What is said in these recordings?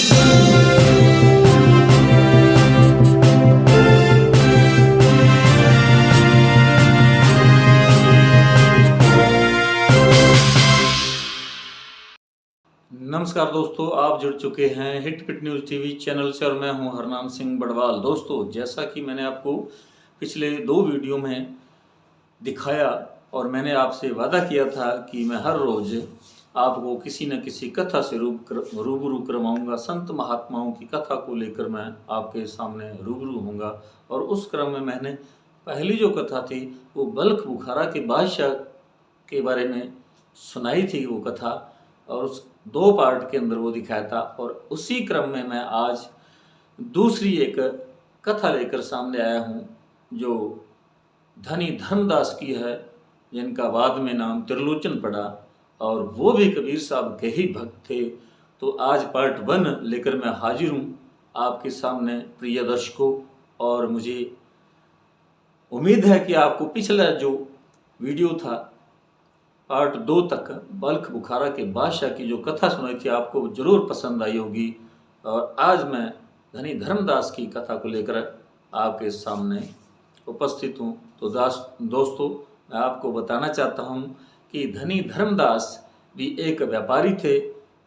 नमस्कार दोस्तों, आप जुड़ चुके हैं हिट पिट न्यूज़ टीवी चैनल से और मैं हूं हरनाम सिंह बड़वाल। दोस्तों, जैसा कि मैंने आपको पिछले 2 वीडियो में दिखाया और मैंने आपसे वादा किया था कि मैं हर रोज़ आपको किसी न किसी कथा से रूबरू करवाऊंगा। संत महात्माओं की कथा को लेकर मैं आपके सामने रूबरू होऊंगा। और उस क्रम में मैंने पहली जो कथा थी वो बल्ख बुखारा के बादशाह के बारे में सुनाई थी वो कथा, और उस 2 पार्ट के अंदर वो दिखाया था। और उसी क्रम में मैं आज दूसरी एक कथा लेकर सामने आया हूँ जो धनी धर्मदास की है, जिनका बाद में नाम त्रिलोचन पड़ा और वो भी कबीर साहब के ही भक्त थे। तो आज पार्ट 1 लेकर मैं हाजिर हूँ आपके सामने प्रिय दर्शकों। और मुझे उम्मीद है कि आपको पिछला जो वीडियो था पार्ट 2 तक बल्ख बुखारा के बादशाह की जो कथा सुनाई थी आपको जरूर पसंद आई होगी। और आज मैं धनी धर्मदास की कथा को लेकर आपके सामने उपस्थित हूँ। तो दोस्तों, मैं आपको बताना चाहता हूँ कि धनी धर्मदास भी एक व्यापारी थे,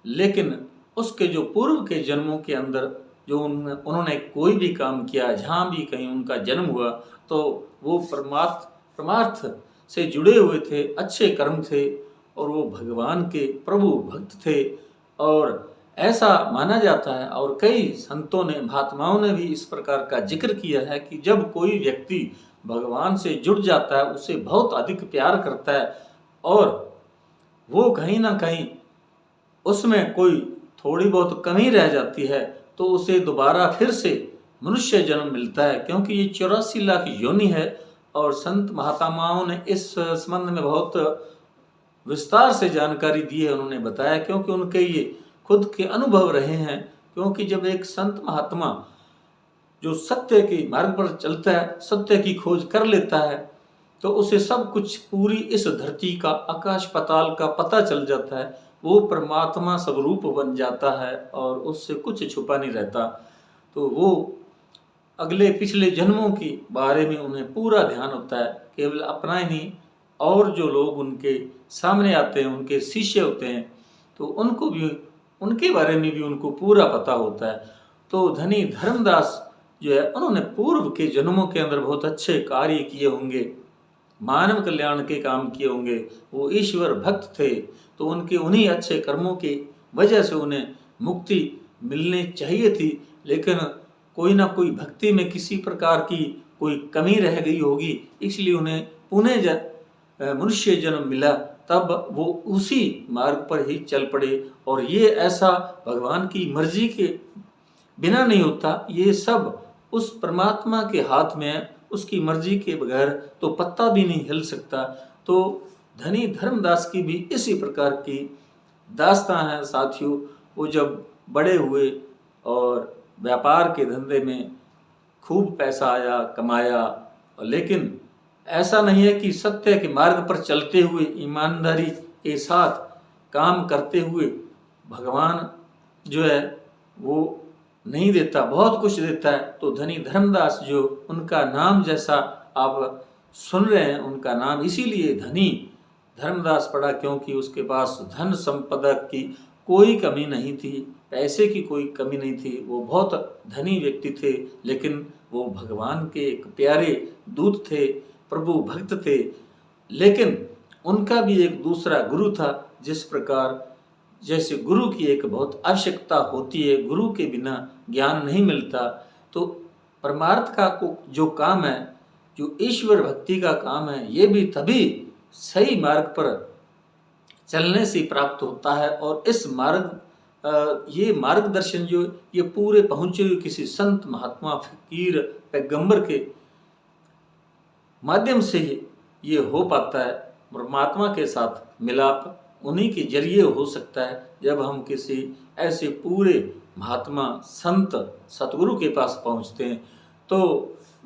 लेकिन उसके जो पूर्व के जन्मों के अंदर जो उन्होंने कोई भी काम किया, जहाँ भी कहीं उनका जन्म हुआ, तो वो परमार्थ से जुड़े हुए थे, अच्छे कर्म थे और वो भगवान के प्रभु भक्त थे। और ऐसा माना जाता है और कई संतों ने, महात्माओं ने भी इस प्रकार का जिक्र किया है कि जब कोई व्यक्ति भगवान से जुड़ जाता है, उसे बहुत अधिक प्यार करता है और वो कहीं ना कहीं उसमें कोई थोड़ी बहुत कमी रह जाती है, तो उसे दोबारा फिर से मनुष्य जन्म मिलता है, क्योंकि ये 84 लाख योनि है। और संत महात्माओं ने इस संबंध में बहुत विस्तार से जानकारी दी है, उन्होंने बताया, क्योंकि उनके ये खुद के अनुभव रहे हैं। क्योंकि जब एक संत महात्मा जो सत्य के मार्ग पर चलता है, सत्य की खोज कर लेता है, तो उसे सब कुछ पूरी इस धरती का, आकाश पाताल का पता चल जाता है। वो परमात्मा स्वरूप बन जाता है और उससे कुछ छुपा नहीं रहता। तो वो अगले पिछले जन्मों के बारे में उन्हें पूरा ध्यान होता है, केवल अपना ही नहीं, और जो लोग उनके सामने आते हैं, उनके शिष्य होते हैं, तो उनको भी, उनके बारे में भी उनको पूरा पता होता है। तो धनी धर्मदास जो है, उन्होंने पूर्व के जन्मों के अंदर बहुत अच्छे कार्य किए होंगे, मानव कल्याण के काम किए होंगे, वो ईश्वर भक्त थे। तो उनके उन्हीं अच्छे कर्मों की वजह से उन्हें मुक्ति मिलनी चाहिए थी, लेकिन कोई ना कोई भक्ति में किसी प्रकार की कोई कमी रह गई होगी, इसलिए उन्हें पुनः मनुष्य जन्म मिला। तब वो उसी मार्ग पर ही चल पड़े। और ये ऐसा भगवान की मर्जी के बिना नहीं होता, ये सब उस परमात्मा के हाथ में है, उसकी मर्जी के बगैर तो पत्ता भी नहीं हिल सकता। तो धनी धर्मदास की भी इसी प्रकार की दास्तां है साथियों। वो जब बड़े हुए और व्यापार के धंधे में खूब पैसा आया, कमाया, लेकिन ऐसा नहीं है कि सत्य के मार्ग पर चलते हुए, ईमानदारी के साथ काम करते हुए भगवान जो है वो नहीं देता, बहुत कुछ देता है। तो धनी धर्मदास जो, उनका नाम जैसा आप सुन रहे हैं, उनका नाम इसीलिए धनी धर्मदास पड़ा क्योंकि उसके पास धन संपदा की कोई कमी नहीं थी, पैसे की कोई कमी नहीं थी। वो बहुत धनी व्यक्ति थे, लेकिन वो भगवान के एक प्यारे दूत थे, प्रभु भक्त थे। लेकिन उनका भी एक दूसरा गुरु था। जिस प्रकार जैसे गुरु की एक बहुत आवश्यकता होती है, गुरु के बिना ज्ञान नहीं मिलता, तो परमार्थ का जो काम है, जो ईश्वर भक्ति का काम है, ये भी तभी सही मार्ग पर चलने से प्राप्त होता है। और इस ये मार्गदर्शन जो ये पूरे पहुंचे हुए किसी संत महात्मा फकीर पैगंबर के माध्यम से ही ये हो पाता है। परमात्मा के साथ मिलाप उन्हीं के जरिए हो सकता है, जब हम किसी ऐसे पूरे महात्मा संत सतगुरु के पास पहुंचते हैं। तो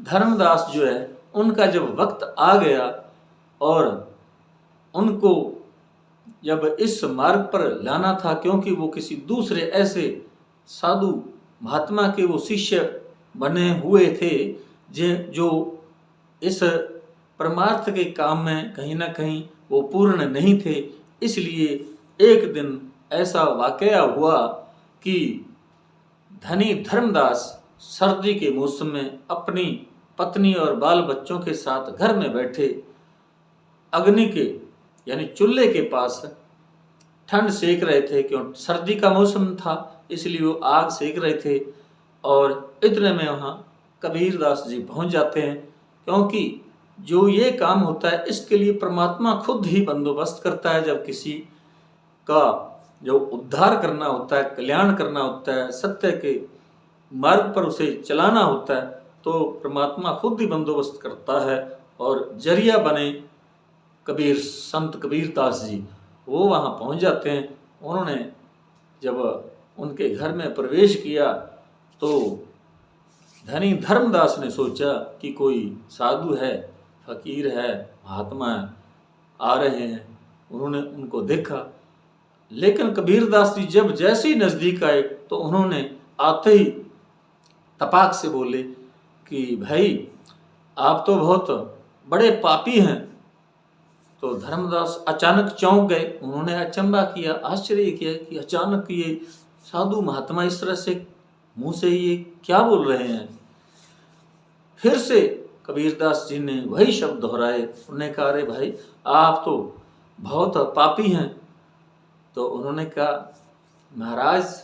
धर्मदास जो है, उनका जब वक्त आ गया और उनको जब इस मार्ग पर लाना था, क्योंकि वो किसी दूसरे ऐसे साधु महात्मा के वो शिष्य बने हुए थे जो इस परमार्थ के काम में कहीं ना कहीं वो पूर्ण नहीं थे। इसलिए एक दिन ऐसा वाकया हुआ कि धनी धर्मदास सर्दी के मौसम में अपनी पत्नी और बाल बच्चों के साथ घर में बैठे अग्नि के यानी चूल्हे के पास ठंड सेक रहे थे। क्यों, सर्दी का मौसम था इसलिए वो आग सेक रहे थे। और इतने में वहाँ कबीरदास जी पहुँच जाते हैं, क्योंकि जो ये काम होता है इसके लिए परमात्मा खुद ही बंदोबस्त करता है। जब किसी का जो उद्धार करना होता है, कल्याण करना होता है, सत्य के मार्ग पर उसे चलाना होता है, तो परमात्मा खुद ही बंदोबस्त करता है। और जरिया बने कबीर संत कबीरदास जी वो वहाँ पहुँच जाते हैं। उन्होंने जब उनके घर में प्रवेश किया तो धनी धर्मदास ने सोचा कि कोई साधु है, फकीर है, महात्मा आ रहे हैं। उन्होंने उनको देखा, लेकिन कबीरदास जी जब जैसे ही नज़दीक आए तो उन्होंने आते ही तपाक से बोले कि भाई आप तो बहुत बड़े पापी हैं। तो धर्मदास अचानक चौंक गए। उन्होंने अचंभा किया, आश्चर्य किया कि अचानक ये साधु महात्मा इस तरह से मुंह से ये क्या बोल रहे हैं। फिर से कबीरदास जी ने वही शब्द दोहराए। उन्होंने कहा, अरे भाई आप तो बहुत पापी हैं। तो उन्होंने कहा, महाराज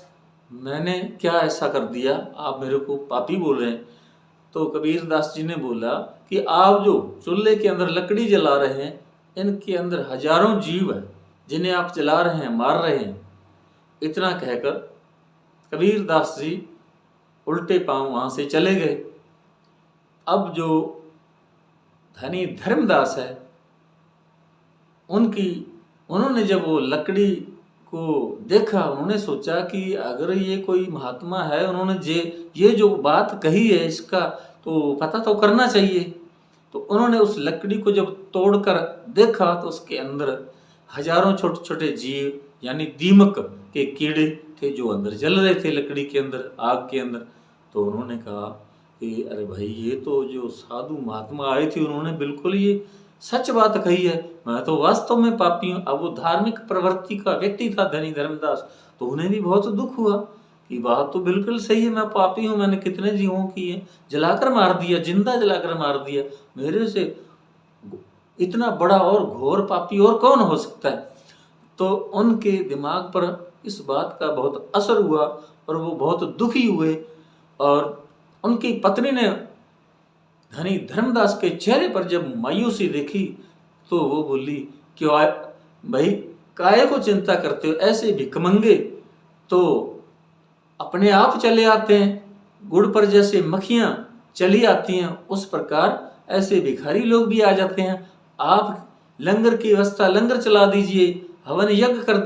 मैंने क्या ऐसा कर दिया, आप मेरे को पापी बोल रहे हैं। तो कबीरदास जी ने बोला कि आप जो चूल्हे के अंदर लकड़ी जला रहे हैं, इनके अंदर हजारों जीव है जिन्हें आप जला रहे हैं, मार रहे हैं। इतना कहकर कबीरदास जी उल्टे पांव वहाँ से चले गए। अब जो धनी धर्मदास है उन्होंने जब वो लकड़ी को देखा, उन्होंने सोचा कि अगर ये कोई महात्मा है, उन्होंने ये जो बात कही है इसका तो पता तो करना चाहिए। तो उन्होंने उस लकड़ी को जब तोड़कर देखा तो उसके अंदर हजारों छोटे छोटे जीव यानी दीमक के कीड़े थे जो अंदर जल रहे थे लकड़ी के अंदर, आग के अंदर। तो उन्होंने कहा कि अरे भाई ये तो जो साधु महात्मा आए थे उन्होंने बिल्कुल ये सच बात कही है, मैं तो वास्तव में पापी हूँ। अब वो धार्मिक प्रवृत्ति का व्यक्ति था धनी धर्मदास, तो उन्हें भी बहुत दुख हुआ कि बात तो बिल्कुल सही है, मैं पापी हूँ, मैंने कितने जीवों की है जलाकर मार दिया, जिंदा जलाकर मार दिया, मेरे से इतना बड़ा और घोर पापी और कौन हो सकता है। तो उनके दिमाग पर इस बात का बहुत असर हुआ और वो बहुत दुखी हुए। और उनकी पत्नी ने धनी धर्मदास के चेहरे पर जब मायूसी देखी तो वो बोली, क्यों भाई काहे को चिंता करते हो, ऐसे भिखमंगे तो अपने आप चले आते हैं, गुड़ पर जैसे मक्खियाँ चली आती हैं उस प्रकार ऐसे भिखारी लोग भी आ जाते हैं। आप लंगर की व्यवस्था, लंगर चला दीजिए, हवन यज्ञ कर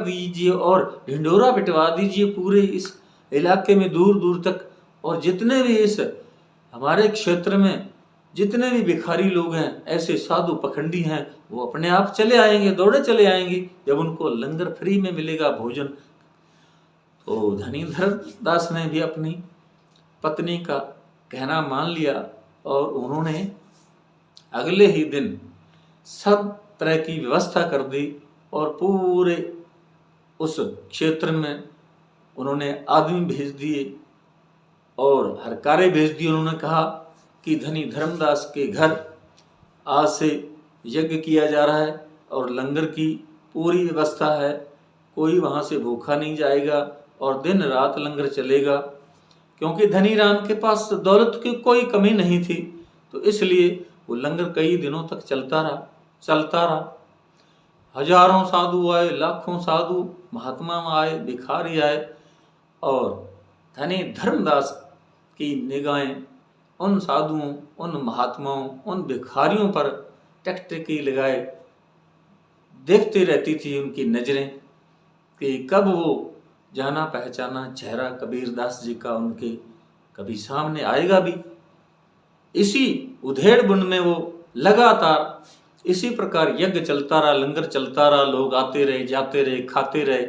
दीजिए और ढिंडोरा पिटवा दीजिए पूरे इस इलाके में दूर दूर तक। और जितने भी इस हमारे क्षेत्र में जितने भी भिखारी लोग हैं, ऐसे साधु पखंडी हैं, वो अपने आप चले आएंगे, दौड़े चले आएंगे जब उनको लंगर फ्री में मिलेगा भोजन। तो धनी धर्मदास ने भी अपनी पत्नी का कहना मान लिया और उन्होंने अगले ही दिन सब तरह की व्यवस्था कर दी और पूरे उस क्षेत्र में उन्होंने आदमी भेज दिए और हरकारे भेज दिए। उन्होंने कहा कि धनी धर्मदास के घर आज से यज्ञ किया जा रहा है और लंगर की पूरी व्यवस्था है, कोई वहाँ से भूखा नहीं जाएगा और दिन रात लंगर चलेगा। क्योंकि धनी राम के पास दौलत की कोई कमी नहीं थी, तो इसलिए वो लंगर कई दिनों तक चलता रहा। हजारों साधु आए, लाखों साधु महात्मा आए, भिखारी आए और धनी धर्मदास की निगाहें उन साधुओं, उन महात्माओं, उन भिखारियों पर टकटकी लगाए देखती रहती थी उनकी नजरें कि कब वो जाना पहचाना चेहरा कबीरदास जी का उनके कभी सामने आएगा भी। इसी उधेड़ बुन में वो लगातार इसी प्रकार यज्ञ चलता रहा, लंगर चलता रहा, लोग आते रहे, जाते रहे, खाते रहे।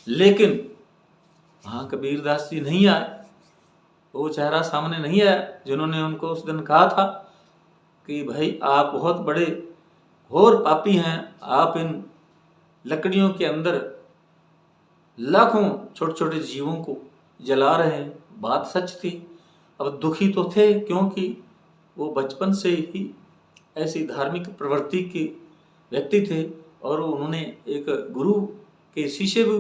लेकिन वहाँ कबीरदास जी नहीं आए, वो चेहरा सामने नहीं आया जिन्होंने उनको उस दिन कहा था कि भाई आप बहुत बड़े घोर पापी हैं, आप इन लकड़ियों के अंदर लाखों छोटे छोटे जीवों को जला रहे हैं। बात सच थी। अब दुखी तो थे क्योंकि वो बचपन से ही ऐसी धार्मिक प्रवृत्ति के व्यक्ति थे और उन्होंने एक गुरु के शिष्य भी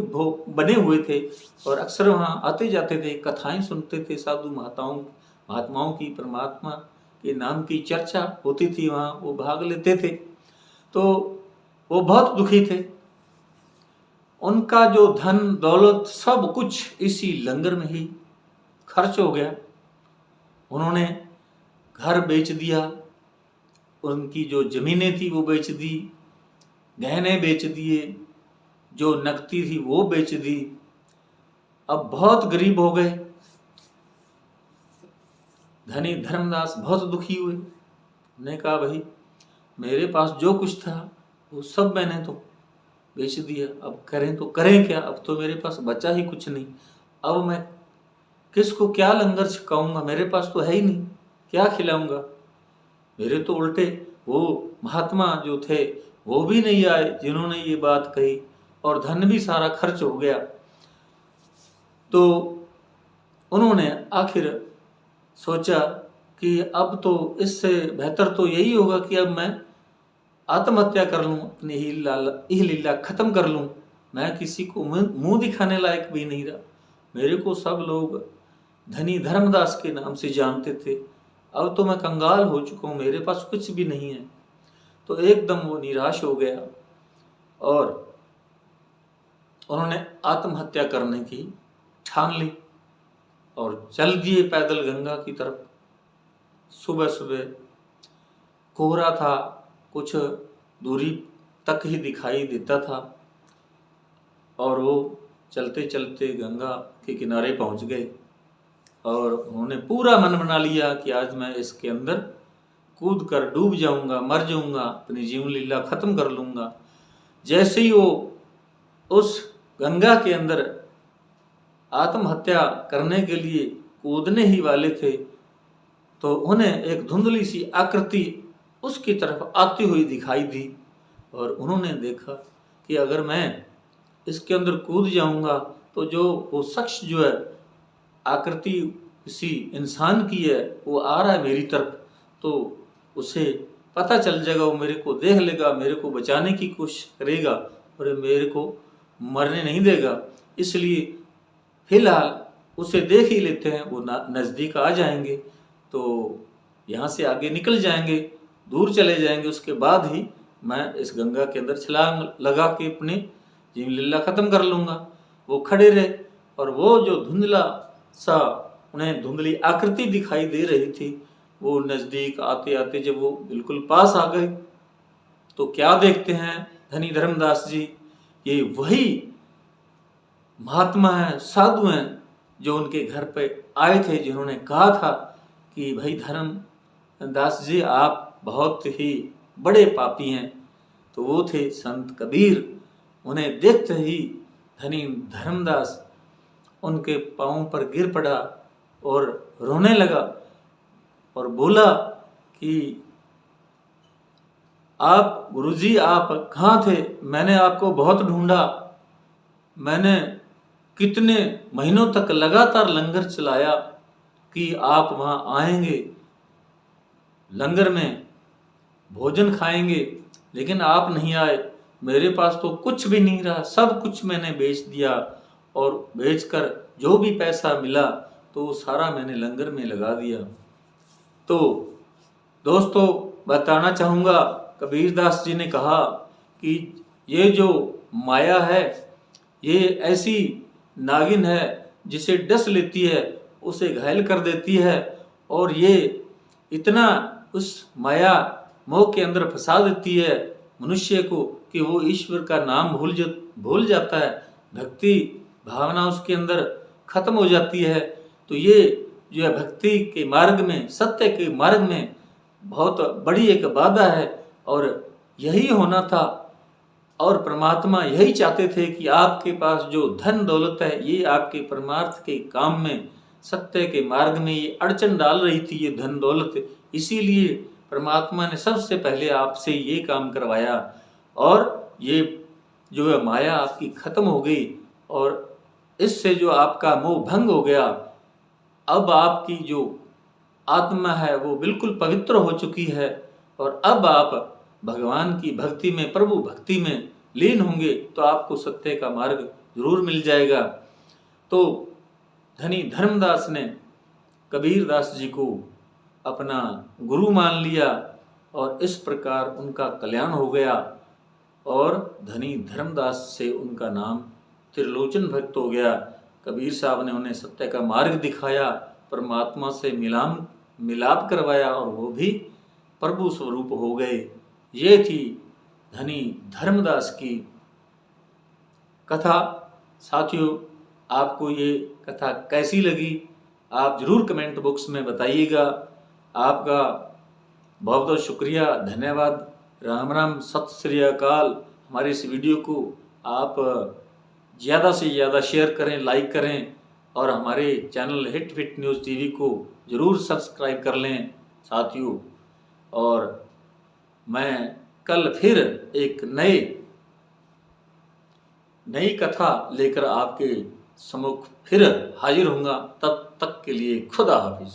बने हुए थे और अक्सर वहाँ आते जाते थे, कथाएं सुनते थे, साधु महात्माओं की, परमात्मा के नाम की चर्चा होती थी, वहाँ वो भाग लेते थे। तो वो बहुत दुखी थे। उनका जो धन दौलत सब कुछ इसी लंगर में ही खर्च हो गया। उन्होंने घर बेच दिया, उनकी जो जमीनें थी वो बेच दी, गहने बेच दिए, जो नकदी थी वो बेच दी। अब बहुत गरीब हो गए। धनी धर्मदास बहुत दुखी हुए। उन्होंने कहा भाई मेरे पास जो कुछ था वो सब मैंने तो बेच दिया, अब करें तो करें क्या, अब तो मेरे पास बचा ही कुछ नहीं। अब मैं किसको क्या लंगर छकाऊंगा, मेरे पास तो है ही नहीं, क्या खिलाऊंगा। मेरे तो उल्टे वो महात्मा जो थे वो भी नहीं आए जिन्होंने ये बात कही, और धन भी सारा खर्च हो गया। तो उन्होंने आखिर सोचा कि अब तो इससे बेहतर तो यही होगा कि अब मैं आत्महत्या कर लूं, अपनी यह लीला खत्म कर लूं। मैं किसी को मुंह दिखाने लायक भी नहीं रहा। मेरे को सब लोग धनी धर्मदास के नाम से जानते थे, अब तो मैं कंगाल हो चुका हूं, मेरे पास कुछ भी नहीं है। तो एकदम वो निराश हो गया और उन्होंने आत्महत्या करने की ठान ली और चल दिए पैदल गंगा की तरफ। सुबह सुबह कोहरा था, कुछ दूरी तक ही दिखाई देता था और वो चलते चलते गंगा के किनारे पहुंच गए और उन्होंने पूरा मन बना लिया कि आज मैं इसके अंदर कूद कर डूब जाऊंगा, मर जाऊंगा, अपनी जीवन लीला खत्म कर लूंगा। जैसे ही वो उस गंगा के अंदर आत्महत्या करने के लिए कूदने ही वाले थे तो उन्हें एक धुंधली सी आकृति उसकी तरफ आती हुई दिखाई दी और उन्होंने देखा कि अगर मैं इसके अंदर कूद जाऊंगा तो जो वो शख्स जो है आकृति किसी इंसान की है, वो आ रहा है मेरी तरफ, तो उसे पता चल जाएगा, वो मेरे को देख लेगा, मेरे को बचाने की कोशिश करेगा और मेरे को मरने नहीं देगा। इसलिए फिलहाल उसे देख ही लेते हैं, वो नज़दीक आ जाएंगे तो यहाँ से आगे निकल जाएंगे, दूर चले जाएंगे, उसके बाद ही मैं इस गंगा के अंदर छलांग लगा के अपनी जीवन लीला खत्म कर लूँगा। वो खड़े रहे और वो जो धुंधला सा उन्हें धुंधली आकृति दिखाई दे रही थी, वो नज़दीक आते आते जब वो बिल्कुल पास आ गए तो क्या देखते हैं धनी धर्मदास जी, ये वही महात्मा हैं, साधु हैं जो उनके घर पे आए थे, जिन्होंने कहा था कि भाई धर्मदास जी आप बहुत ही बड़े पापी हैं। तो वो थे संत कबीर। उन्हें देखते ही धनी धर्मदास उनके पांवों पर गिर पड़ा और रोने लगा और बोला कि आप गुरुजी आप कहाँ थे, मैंने आपको बहुत ढूंढा, मैंने कितने महीनों तक लगातार लंगर चलाया कि आप वहाँ आएंगे, लंगर में भोजन खाएंगे, लेकिन आप नहीं आए। मेरे पास तो कुछ भी नहीं रहा, सब कुछ मैंने बेच दिया और बेचकर जो भी पैसा मिला तो वो सारा मैंने लंगर में लगा दिया। तो दोस्तों बताना चाहूँगा, कबीरदास जी ने कहा कि ये जो माया है ये ऐसी नागिन है जिसे डस लेती है, उसे घायल कर देती है और ये इतना उस माया मोह के अंदर फंसा देती है मनुष्य को कि वो ईश्वर का नाम भूल जाता है, भक्ति भावना उसके अंदर खत्म हो जाती है। तो ये जो है भक्ति के मार्ग में, सत्य के मार्ग में बहुत बड़ी एक बाधा है और यही होना था और परमात्मा यही चाहते थे कि आपके पास जो धन दौलत है ये आपके परमार्थ के काम में, सत्य के मार्ग में ये अड़चन डाल रही थी ये धन दौलत। इसीलिए परमात्मा ने सबसे पहले आपसे ये काम करवाया और ये जो है माया आपकी खत्म हो गई और इससे जो आपका मोह भंग हो गया। अब आपकी जो आत्मा है वो बिल्कुल पवित्र हो चुकी है और अब आप भगवान की भक्ति में, प्रभु भक्ति में लीन होंगे तो आपको सत्य का मार्ग जरूर मिल जाएगा। तो धनी धर्मदास ने कबीरदास जी को अपना गुरु मान लिया और इस प्रकार उनका कल्याण हो गया और धनी धर्मदास से उनका नाम त्रिलोचन भक्त हो गया। कबीर साहब ने उन्हें सत्य का मार्ग दिखाया, परमात्मा से मिलाप करवाया और वो भी प्रभु स्वरूप हो गए। ये थी धनी धर्मदास की कथा। साथियों, आपको ये कथा कैसी लगी आप जरूर कमेंट बॉक्स में बताइएगा। आपका बहुत बहुत शुक्रिया, धन्यवाद। राम राम, सत श्री अकाल। हमारे इस वीडियो को आप ज़्यादा से ज़्यादा शेयर करें, लाइक करें और हमारे channel hit fit news TV को ज़रूर सब्सक्राइब कर लें साथियों। और मैं कल फिर एक नई कथा लेकर आपके सम्मुख फिर हाजिर होऊंगा। तब तक के लिए खुदा हाफिज।